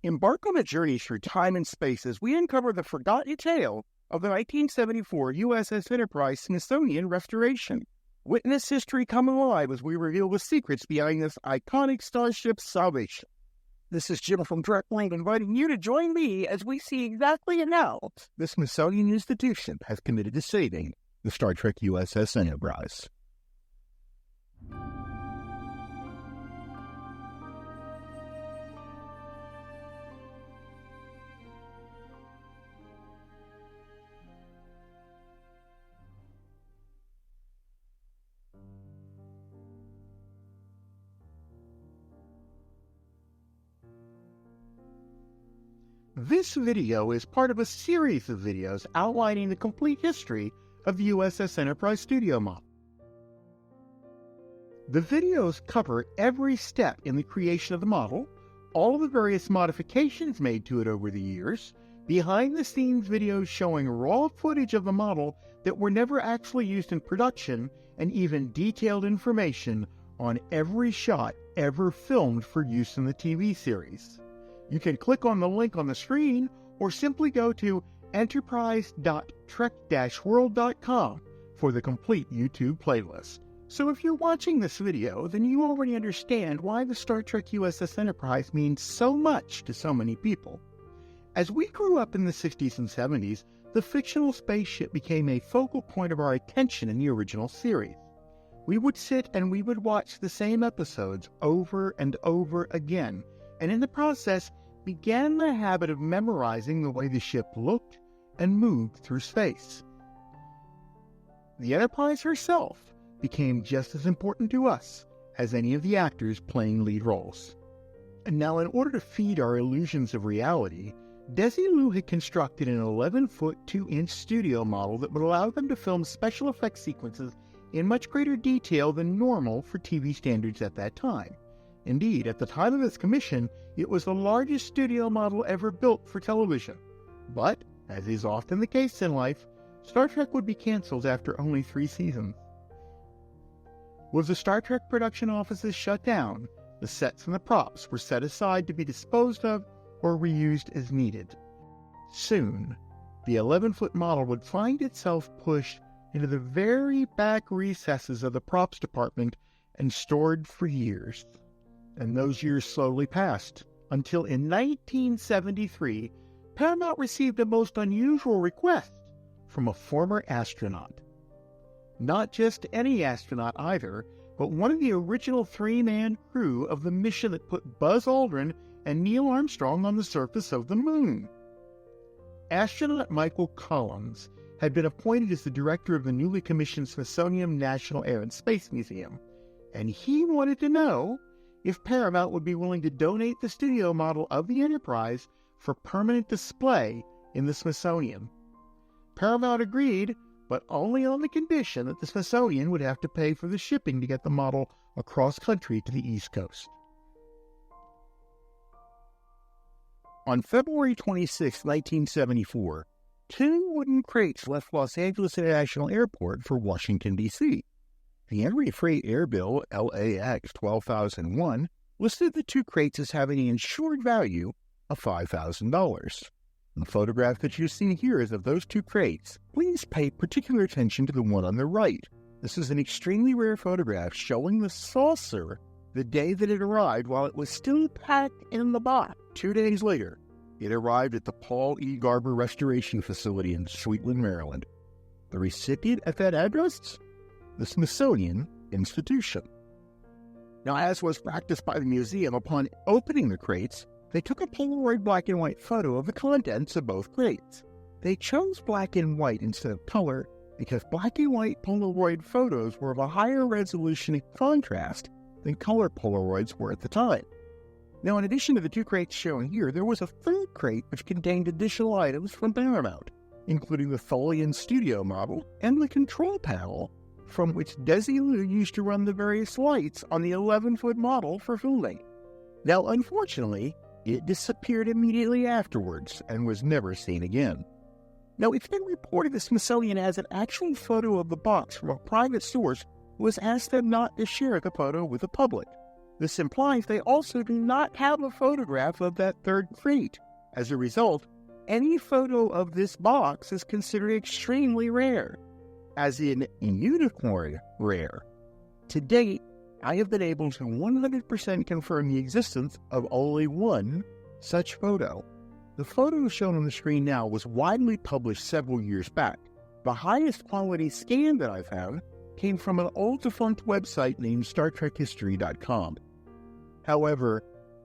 Embark on a journey through time and space as we uncover the forgotten tale of the 1974 USS Enterprise Smithsonian restoration. Witness history come alive as we reveal the secrets behind this iconic starship's salvation. This is Jim from Direct Line inviting you to join me as we see exactly how the Smithsonian Institution has committed to saving the Star Trek USS Enterprise. This video is part of a series of videos outlining the complete history of the USS Enterprise studio model. The videos cover every step in the creation of the model, all of the various modifications made to it over the years, behind-the-scenes videos showing raw footage of the model that were never actually used in production, and even detailed information on every shot ever filmed for use in the TV series. You can click on the link on the screen or simply go to enterprise.trek-world.com for the complete YouTube playlist. So if you're watching this video, then you already understand why the Star Trek USS Enterprise means so much to so many people. As we grew up in the 60s and 70s, the fictional spaceship became a focal point of our attention in the original series. We would sit and we would watch the same episodes over and over again, and in the process began the habit of memorizing the way the ship looked and moved through space. The Enterprise herself became just as important to us as any of the actors playing lead roles. And now, in order to feed our illusions of reality, Desilu had constructed an 11-foot 2-inch studio model that would allow them to film special effects sequences in much greater detail than normal for TV standards at that time. Indeed, at the time of its commission, it was the largest studio model ever built for television. But, as is often the case in life, Star Trek would be canceled after only 3 seasons. With the Star Trek production offices shut down, the sets and the props were set aside to be disposed of or reused as needed. Soon, the 11-foot model would find itself pushed into the very back recesses of the props department and stored for years. And those years slowly passed, until in 1973, Paramount received a most unusual request from a former astronaut. Not just any astronaut either, but one of the original 3-man crew of the mission that put Buzz Aldrin and Neil Armstrong on the surface of the moon. Astronaut Michael Collins had been appointed as the director of the newly commissioned Smithsonian National Air and Space Museum, and he wanted to know if Paramount would be willing to donate the studio model of the Enterprise for permanent display in the Smithsonian. Paramount agreed, but only on the condition that the Smithsonian would have to pay for the shipping to get the model across country to the East Coast. On February 26, 1974, 2 wooden crates left Los Angeles International Airport for Washington, D.C. The Entry Freight Airbill LAX 12001 listed the 2 crates as having an insured value of $5,000. The photograph that you see here is of those 2 crates. Please pay particular attention to the one on the right. This is an extremely rare photograph showing the saucer the day that it arrived while it was still packed in the box. 2 days later, it arrived at the Paul E. Garber Restoration Facility in Sweetland, Maryland. The recipient at that address? The Smithsonian Institution. Now, as was practiced by the museum, upon opening the crates, they took a Polaroid black and white photo of the contents of both crates. They chose black and white instead of color because black and white Polaroid photos were of a higher resolution and contrast than color Polaroids were at the time. Now, in addition to the 2 crates shown here, there was a 3rd crate which contained additional items from Paramount, including the Tholian studio model and the control panel from which Desilu used to run the various lights on the 11-foot model for filming. Now, unfortunately, it disappeared immediately afterwards and was never seen again. Now, it's been reported the Smithsonian has an actual photo of the box from a private source who has asked them not to share the photo with the public. This implies they also do not have a photograph of that third crate. As a result, any photo of this box is considered extremely rare, as in unicorn rare. To date, I have been able to 100% confirm the existence of only one such photo. The photo shown on the screen now was widely published several years back. The highest quality scan that I found came from an old defunct website named StarTrekHistory.com. However,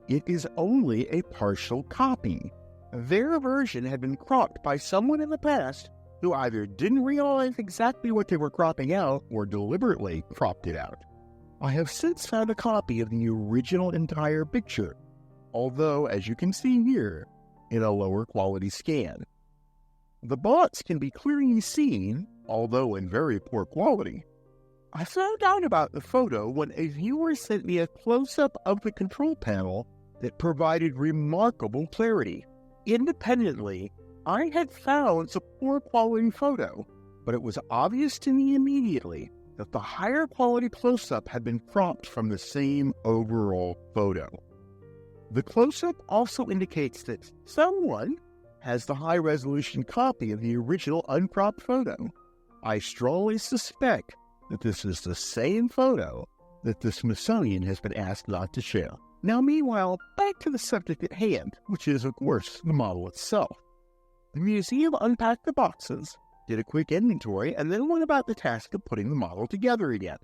it is only a partial copy. Their version had been cropped by someone in the past who either didn't realize exactly what they were cropping out or deliberately cropped it out. I have since found a copy of the original entire picture, although, as you can see here, in a lower quality scan. The box can be clearly seen, although in very poor quality. I found out about the photo when a viewer sent me a close-up of the control panel that provided remarkable clarity. Independently, I had found a poor quality photo, but it was obvious to me immediately that the higher quality close-up had been cropped from the same overall photo. The close-up also indicates that someone has the high-resolution copy of the original uncropped photo. I strongly suspect that this is the same photo that the Smithsonian has been asked not to share. Now, meanwhile, back to the subject at hand, which is, of course, the model itself. The museum unpacked the boxes, did a quick inventory, and then went about the task of putting the model together again.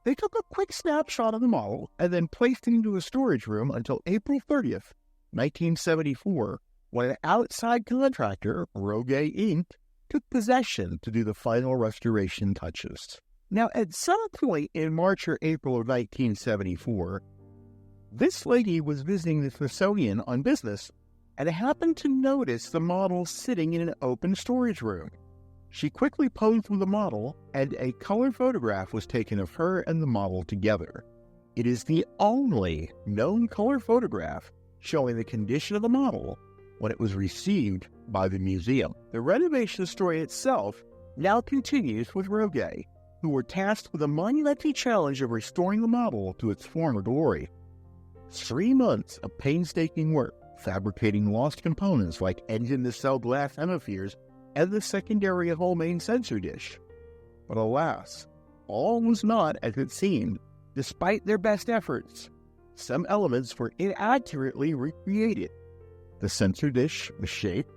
They took a quick snapshot of the model and then placed it into a storage room until April 30th, 1974, when an outside contractor, Rogue Inc., took possession to do the final restoration touches. Now, at some point in March or April of 1974, this lady was visiting the Smithsonian on business and happened to notice the model sitting in an open storage room. She quickly posed with the model, and a color photograph was taken of her and the model together. It is the only known color photograph showing the condition of the model when it was received by the museum. The renovation story itself now continues with Rogue, who were tasked with the monumental challenge of restoring the model to its former glory. 3 months of painstaking work, fabricating lost components like engine nacelle glass hemispheres and the secondary hull main sensor dish. But alas, all was not as it seemed. Despite their best efforts, some elements were inaccurately recreated. The sensor dish was shaped,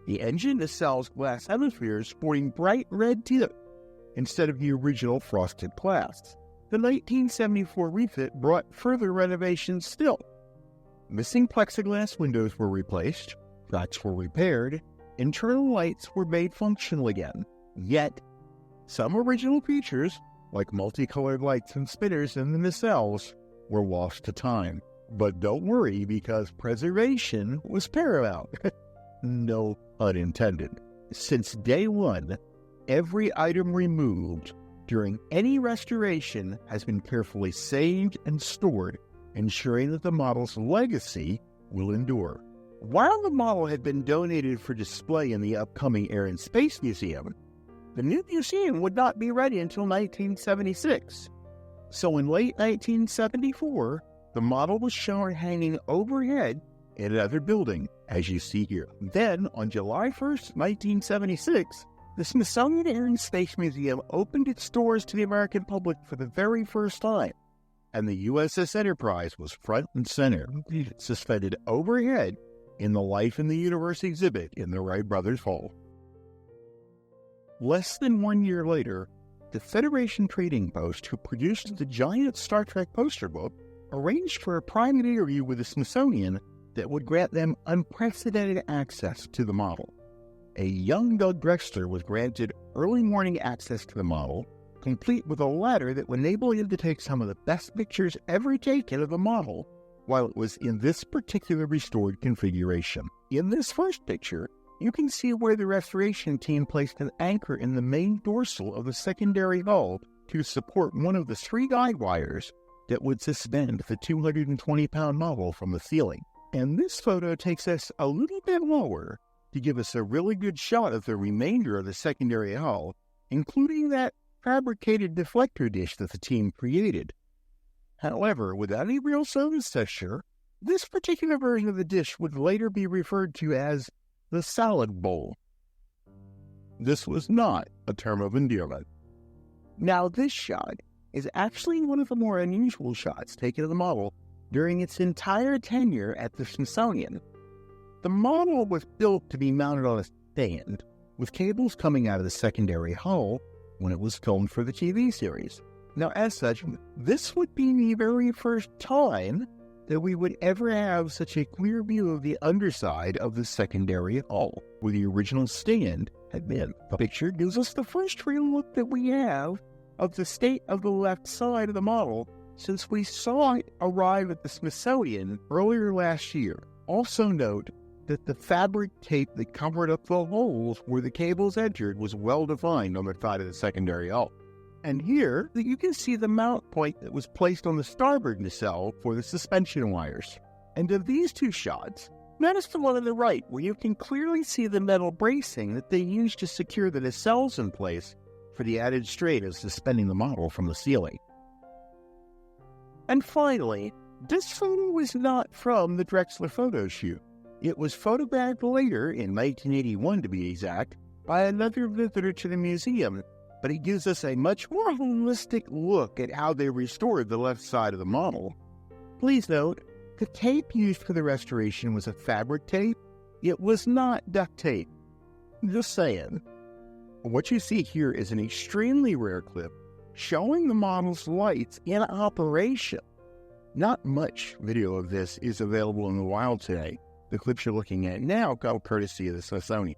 the engine nacelle's glass hemispheres sporting bright red tip instead of the original frosted glass. The 1974 refit brought further renovations still. Missing plexiglass windows were replaced, cracks were repaired, internal lights were made functional again. Yet, some original features, like multicolored lights and spinners in the nacelles, were lost to time. But don't worry, because preservation was paramount. No pun intended. Since day one, every item removed during any restoration has been carefully saved and stored, ensuring that the model's legacy will endure. While the model had been donated for display in the upcoming Air and Space Museum, the new museum would not be ready until 1976. So in late 1974, the model was shown hanging overhead in another building, as you see here. Then, on July 1st, 1976, the Smithsonian Air and Space Museum opened its doors to the American public for the very first time, and the USS Enterprise was front and center, suspended overhead in the Life in the Universe exhibit in the Wright Brothers Hall. Less than 1 year later, the Federation Trading Post, who produced the giant Star Trek poster book, arranged for a private interview with the Smithsonian that would grant them unprecedented access to the model. A young Doug Drexler was granted early morning access to the model, complete with a ladder that would enable him to take some of the best pictures ever taken of the model while it was in this particular restored configuration. In this first picture, you can see where the restoration team placed an anchor in the main dorsal of the secondary hull to support one of the 3 guide wires that would suspend the 220-pound model from the ceiling. And this photo takes us a little bit lower to give us a really good shot of the remainder of the secondary hull, including that fabricated deflector dish that the team created. However, without any real surface texture, this particular version of the dish would later be referred to as the salad bowl. This was not a term of endearment. Now, this shot is actually one of the more unusual shots taken of the model during its entire tenure at the Smithsonian. The model was built to be mounted on a stand, with cables coming out of the secondary hull when it was filmed for the TV series. Now, as such, this would be the very first time that we would ever have such a clear view of the underside of the secondary hull, where the original stand had been. The picture gives us the first real look that we have of the state of the left side of the model since we saw it arrive at the Smithsonian earlier last year. Also note that the fabric tape that covered up the holes where the cables entered was well defined on the side of the secondary hull. And here, you can see the mount point that was placed on the starboard nacelle for the suspension wires. And of these two shots, notice the one on the right, where you can clearly see the metal bracing that they used to secure the nacelles in place for the added strain of suspending the model from the ceiling. And finally, this photo was not from the Drexler photo shoot. It was photographed later, in 1981 to be exact, by another visitor to the museum, but it gives us a much more holistic look at how they restored the left side of the model. Please note, the tape used for the restoration was a fabric tape. It was not duct tape. Just saying. What you see here is an extremely rare clip showing the model's lights in operation. Not much video of this is available in the wild today. The clips you're looking at now go courtesy of the Smithsonian.